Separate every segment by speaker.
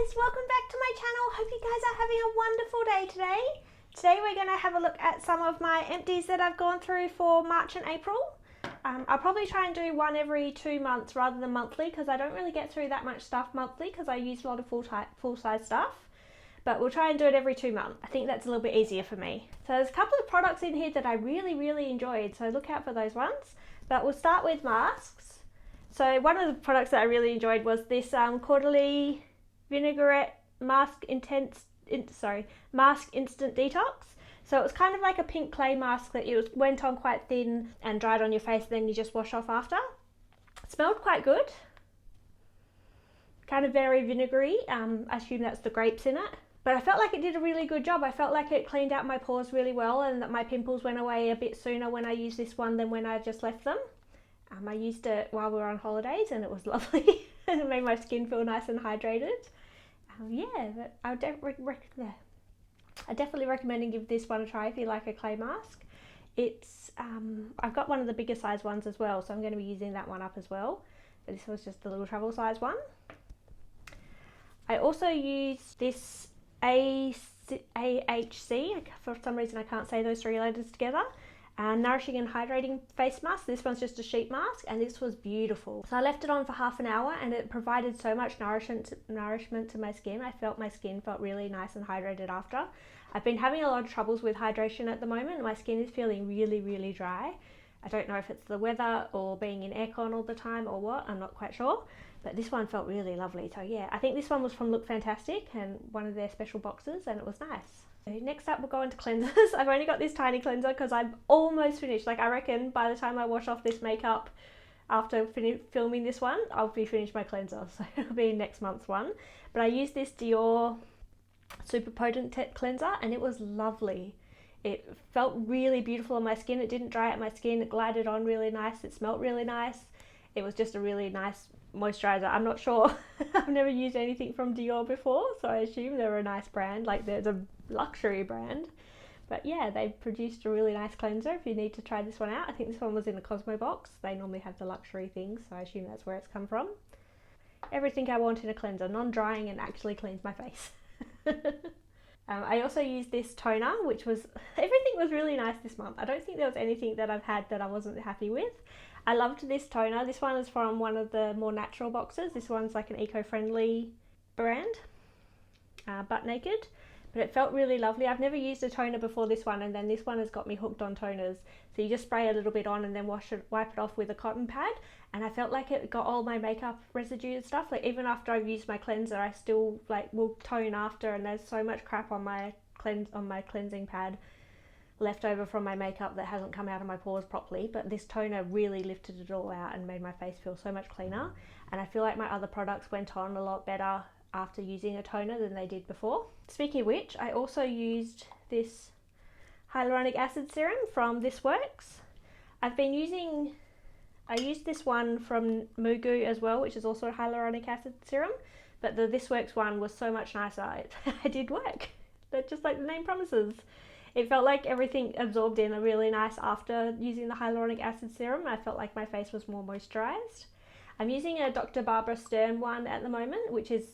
Speaker 1: guys, welcome back to my channel. Hope you guys are having a wonderful day today. Today we're going to have a look at some of my empties that I've gone through for March and April. I'll probably try and do one every 2 months rather than monthly because I don't really get through that much stuff monthly because I use a lot of full-size stuff. But we'll try and do it every 2 months. I think that's a little bit easier for me. So there's a couple of products in here that I really enjoyed, so look out for those ones. But we'll start with masks. So one of the products that I really enjoyed was this quarterly vinaigrette mask instant detox. So it was kind of like a pink clay mask that went on quite thin and dried on your face, then you just wash off after. It smelled quite good, kind of very vinegary. I assume that's the grapes in it, but I felt like it did a really good job. I felt like it cleaned out my pores really well and that my pimples went away a bit sooner when I used this one than when I just left them. I used it while we were on holidays and it was lovely. It made my skin feel nice and hydrated. But I definitely recommend and give this one a try if you like a clay mask. It's I've got one of the bigger size ones as well, so I'm going to be using that one up as well. But this was just the little travel size one. I also used this AHC, for some reason I can't say those three letters together. Nourishing and hydrating face mask. This one's just a sheet mask and this was beautiful. So I left it on for half an hour and it provided so much nourishment to my skin. I felt my skin felt really nice and hydrated after. I've been having a lot of troubles with hydration at the moment. My skin is feeling really dry. I don't know if it's the weather or being in aircon all the time or what, I'm not quite sure. But this one felt really lovely. So yeah, I think this one was from Look Fantastic and one of their special boxes and it was nice. So next up we'll go into cleansers. I've only got this tiny cleanser because I'm almost finished. Like I reckon by the time I wash off this makeup after filming this one, I'll be finished my cleanser. So it'll be next month's one. But I used this Dior Super Potent Cleanser and it was lovely. It felt really beautiful on my skin. It didn't dry out my skin. It glided on really nice. It smelled really nice. It was just a really nice moisturizer. I'm not sure. I've never used anything from Dior before, so I assume they're a nice brand. Like there's a luxury brand. But yeah, they produced a really nice cleanser if you need to try this one out. I think this one was in a Cosmo box. They normally have the luxury things, so I assume that's where it's come from. Everything I want in a cleanser, non-drying and actually cleans my face. I also used this toner, which was, everything was really nice this month. I don't think there was anything that I've had that I wasn't happy with. I loved this toner. This one is from one of the more natural boxes. This one's like an eco-friendly brand, Butt Naked, but it felt really lovely. I've never used a toner before this one, and then this one has got me hooked on toners. So you just spray a little bit on and then wipe it off with a cotton pad, and I felt like it got all my makeup residue and stuff. Like even after I've used my cleanser, I still like will tone after, and there's so much crap on my cleansing pad left over from my makeup that hasn't come out of my pores properly, but this toner really lifted it all out and made my face feel so much cleaner. And I feel like my other products went on a lot better after using a toner than they did before. Speaking of which, I also used this hyaluronic acid serum from This Works. I used this one from Mugu as well, which is also a hyaluronic acid serum, but the This Works one was so much nicer. It did work. But just like the name promises. It felt like everything absorbed in a really nice after using the hyaluronic acid serum. I felt like my face was more moisturized. I'm using a Dr. Barbara Sturm one at the moment, which is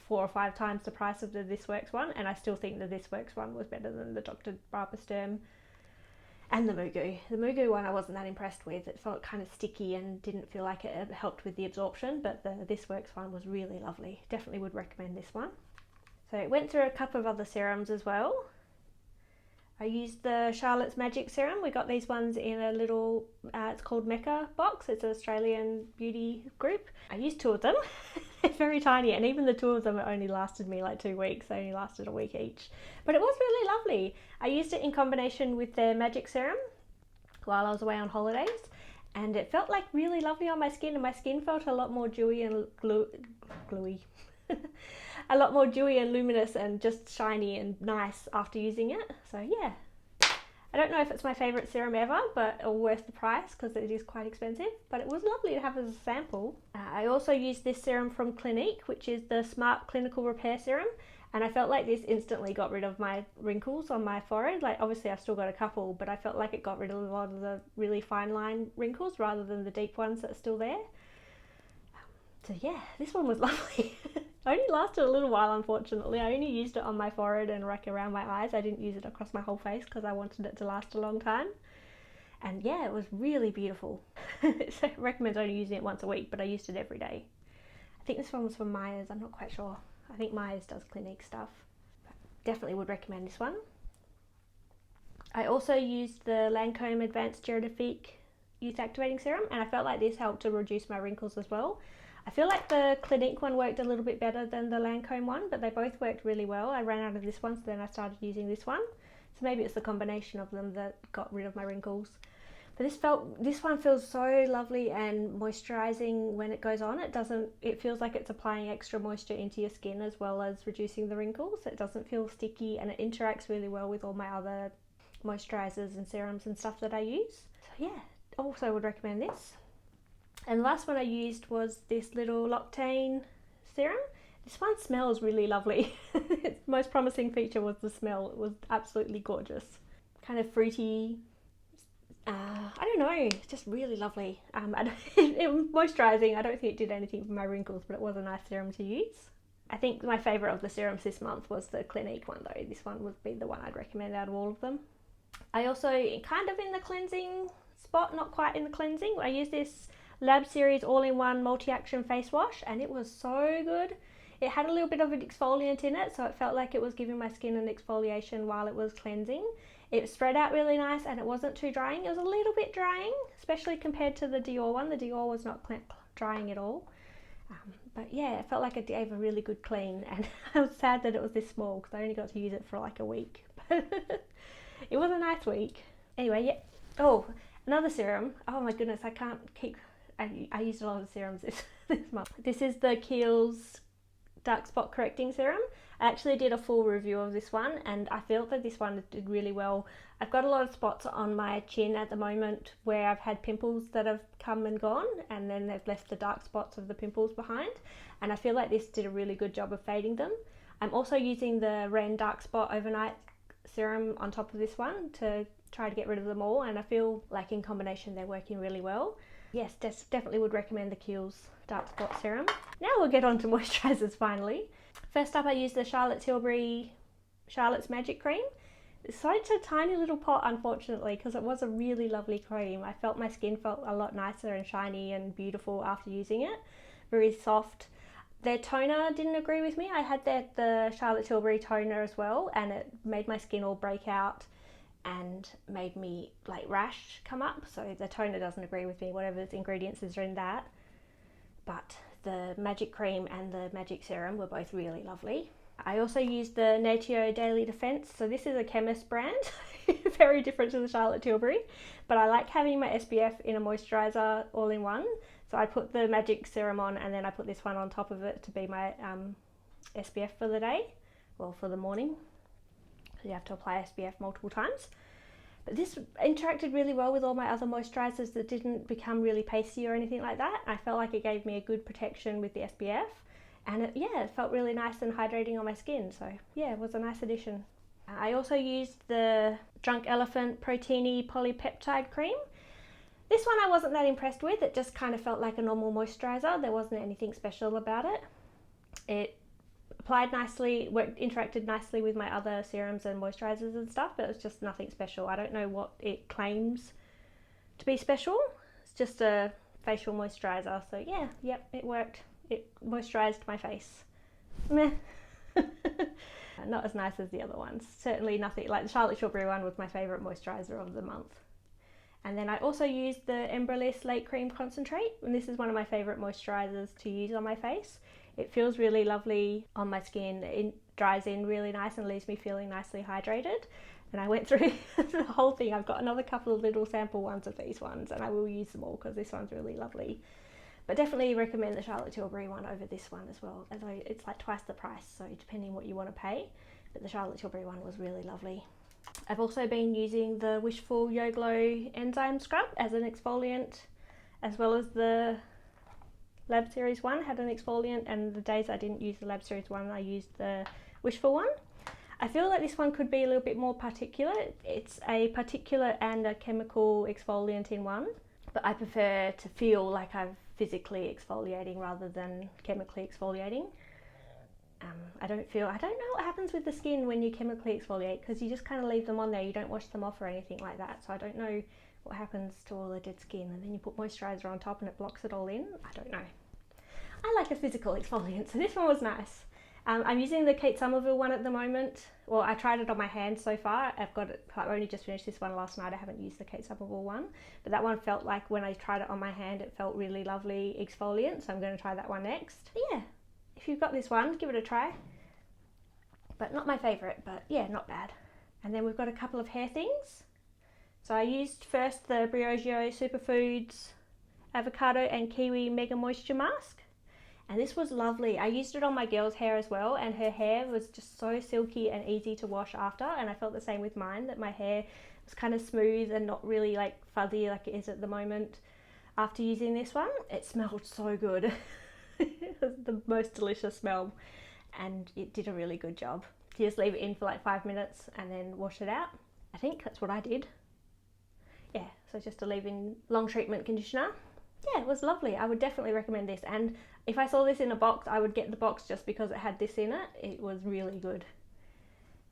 Speaker 1: 4 or 5 times the price of the This Works one, and I still think the This Works one was better than the Dr. Barbara Sturm and the Mugu. The Mugu one I wasn't that impressed with. It felt kind of sticky and didn't feel like it helped with the absorption, but the This Works one was really lovely. Definitely would recommend this one. So it went through a couple of other serums as well. I used the Charlotte's Magic serum. We got these ones in a little, it's called Mecca box. It's an Australian beauty group. I used 2 of them. They're very tiny, and even the 2 of them only lasted me like 2 weeks. They only lasted a week each. But it was really lovely. I used it in combination with their Magic serum while I was away on holidays, and it felt like really lovely on my skin, and my skin felt a lot more dewy and gluey. A lot more dewy and luminous and just shiny and nice after using it. So yeah, I don't know if it's my favourite serum ever, but or worth the price because it is quite expensive, but it was lovely to have as a sample. I also used this serum from Clinique, which is the Smart Clinical Repair Serum, and I felt like this instantly got rid of my wrinkles on my forehead. Like obviously I've still got a couple, but I felt like it got rid of a lot of the really fine line wrinkles rather than the deep ones that are still there. So yeah, this one was lovely. Only lasted a little while, unfortunately. I only used it on my forehead and like around my eyes. I didn't use it across my whole face because I wanted it to last a long time. And yeah, it was really beautiful. So it recommends only using it once a week, but I used it every day. I think this one was from Myers, I'm not quite sure. I think Myers does Clinique stuff. But definitely would recommend this one. I also used the Lancome Advanced Geriatric Youth Activating Serum, and I felt like this helped to reduce my wrinkles as well. I feel like the Clinique one worked a little bit better than the Lancome one, but they both worked really well. I ran out of this one, so then I started using this one. So maybe it's the combination of them that got rid of my wrinkles. But this one feels so lovely and moisturizing when it goes on. It feels like it's applying extra moisture into your skin as well as reducing the wrinkles. It doesn't feel sticky, and it interacts really well with all my other moisturizers and serums and stuff that I use. So yeah, also would recommend this. And the last one I used was this little L'Occitane serum. This one smells really lovely. Its most promising feature was the smell. It was absolutely gorgeous. Kind of fruity. I don't know, it's just really lovely. It was moisturising. I don't think it did anything for my wrinkles, but it was a nice serum to use. I think my favourite of the serums this month was the Clinique one though. This one would be the one I'd recommend out of all of them. I also, kind of in the cleansing spot, not quite in the cleansing, I used this Lab Series all-in-one multi-action face wash, and it was so good. It had a little bit of an exfoliant in it, so it felt like it was giving my skin an exfoliation while it was cleansing. It spread out really nice and it wasn't too drying. It was a little bit drying, especially compared to the Dior one. The Dior was not drying at all. But yeah, it felt like it gave a really good clean, and I was sad that it was this small because I only got to use it for like a week. But it was a nice week. Anyway, yeah. Oh, another serum. Oh my goodness, I can't keep... I used a lot of serums this month. This is the Kiehl's Dark Spot Correcting Serum. I actually did a full review of this one, and I feel that this one did really well. I've got a lot of spots on my chin at the moment where I've had pimples that have come and gone, and then they've left the dark spots of the pimples behind, and I feel like this did a really good job of fading them. I'm also using the Ren Dark Spot Overnight Serum on top of this one to try to get rid of them all, and I feel like in combination they're working really well. Yes, definitely would recommend the Kiehl's Dark Spot Serum. Now we'll get on to moisturisers finally. First up, I used the Charlotte's Magic Cream. It's such a tiny little pot, unfortunately, because it was a really lovely cream. I felt my skin felt a lot nicer and shiny and beautiful after using it. Very soft. Their toner didn't agree with me. I had the Charlotte Tilbury toner as well, and it made my skin all break out and made me like rash come up, so the toner doesn't agree with me, whatever ingredients is in that. But the Magic Cream and the Magic Serum were both really lovely. I also used the Natio Daily Defense. So this is a chemist brand, very different to the Charlotte Tilbury, but I like having my SPF in a moisturiser all in one. So I put the Magic Serum on, and then I put this one on top of it to be my SPF for the day, well, for the morning. You have to apply SPF multiple times. But this interacted really well with all my other moisturisers that didn't become really pasty or anything like that. I felt like it gave me a good protection with the SPF, and it felt really nice and hydrating on my skin. So yeah, it was a nice addition. I also used the Drunk Elephant Proteiny Polypeptide Cream. This one I wasn't that impressed with. It just kind of felt like a normal moisturiser. There wasn't anything special about it. It applied nicely, interacted nicely with my other serums and moisturisers and stuff, but it was just nothing special. I don't know what it claims to be special. It's just a facial moisturiser. So yeah, yep, it worked. It moisturised my face. Meh. Not as nice as the other ones. Certainly nothing, like the Charlotte Tilbury one was my favourite moisturiser of the month. And then I also used the Embryolisse Late Cream Concentrate, and this is one of my favourite moisturisers to use on my face. It feels really lovely on my skin. It dries in really nice and leaves me feeling nicely hydrated. And I went through the whole thing. I've got another couple of little sample ones of these ones, and I will use them all because this one's really lovely. But definitely recommend the Charlotte Tilbury one over this one as well, although it's like twice the price, so depending what you want to pay. But the Charlotte Tilbury one was really lovely. I've also been using the Wishful Yo Glow Enzyme Scrub as an exfoliant, as well as the Lab Series one had an exfoliant, and the days I didn't use the Lab Series one, I used the Wishful one. I feel like this one could be a little bit more particulate. It's a particulate and a chemical exfoliant in one, but I prefer to feel like I'm physically exfoliating rather than chemically exfoliating. I don't know what happens with the skin when you chemically exfoliate, because you just kind of leave them on there, you don't wash them off or anything like that. So I don't know what happens to all the dead skin, and then you put moisturiser on top and it blocks it all in. I don't know. I like a physical exfoliant, so this one was nice. I'm using the Kate Somerville one at the moment. Well, I tried it on my hand so far. I've only just finished this one last night. I haven't used the Kate Somerville one, but that one felt like, when I tried it on my hand, it felt really lovely exfoliant, so I'm going to try that one next. But yeah, if you've got this one, give it a try. But not my favourite, but yeah, not bad. And then we've got a couple of hair things. So I used first the Briogeo Superfoods Avocado and Kiwi Mega Moisture Mask. And this was lovely. I used it on my girl's hair as well, and her hair was just so silky and easy to wash after, and I felt the same with mine, that my hair was kind of smooth and not really like fuzzy like it is at the moment. After using this one, it smelled so good. It was the most delicious smell, and it did a really good job. You just leave it in for like 5 minutes and then wash it out. I think that's what I did. Yeah, so just a leave-in long treatment conditioner. Yeah, it was lovely. I would definitely recommend this, and if I saw this in a box, I would get the box just because it had this in it. It was really good.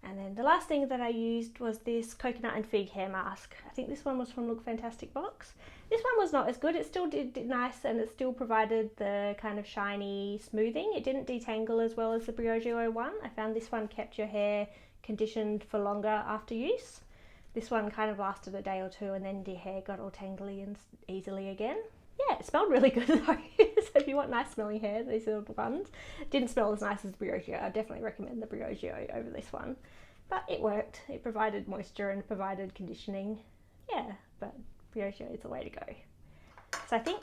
Speaker 1: And then the last thing that I used was this coconut and fig hair mask. I think this one was from Look Fantastic box. This one was not as good. It still did nice, and it still provided the kind of shiny smoothing. It didn't detangle as well as the Briogeo one. I found this one kept your hair conditioned for longer after use. This one kind of lasted a day or two, and then your hair got all tangly and easily again. Yeah, it smelled really good though. So if you want nice smelling hair, these are the ones. Didn't smell as nice as the Briogeo. I definitely recommend the Briogeo over this one. But it worked. It provided moisture and provided conditioning. Yeah, but Briogeo is the way to go. So I think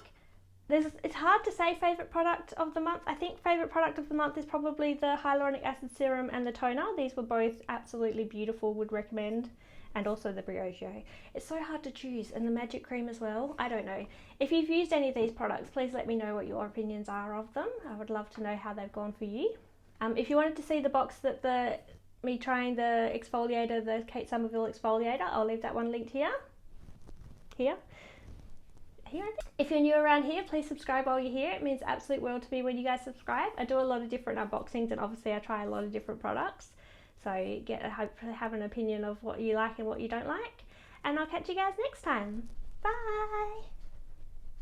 Speaker 1: it's hard to say favourite product of the month. I think favourite product of the month is probably the hyaluronic acid serum and the toner. These were both absolutely beautiful, would recommend. And also the Briogeo. It's so hard to choose, and the magic cream as well. I don't know. If you've used any of these products, please let me know what your opinions are of them. I would love to know how they've gone for you. If you wanted to see the box that me trying the exfoliator, the Kate Somerville exfoliator, I'll leave that one linked here. Here I think. If you're new around here, please subscribe while you're here. It means absolute world to me when you guys subscribe. I do a lot of different unboxings, and obviously I try a lot of different products. So have an opinion of what you like and what you don't like. And I'll catch you guys next time. Bye!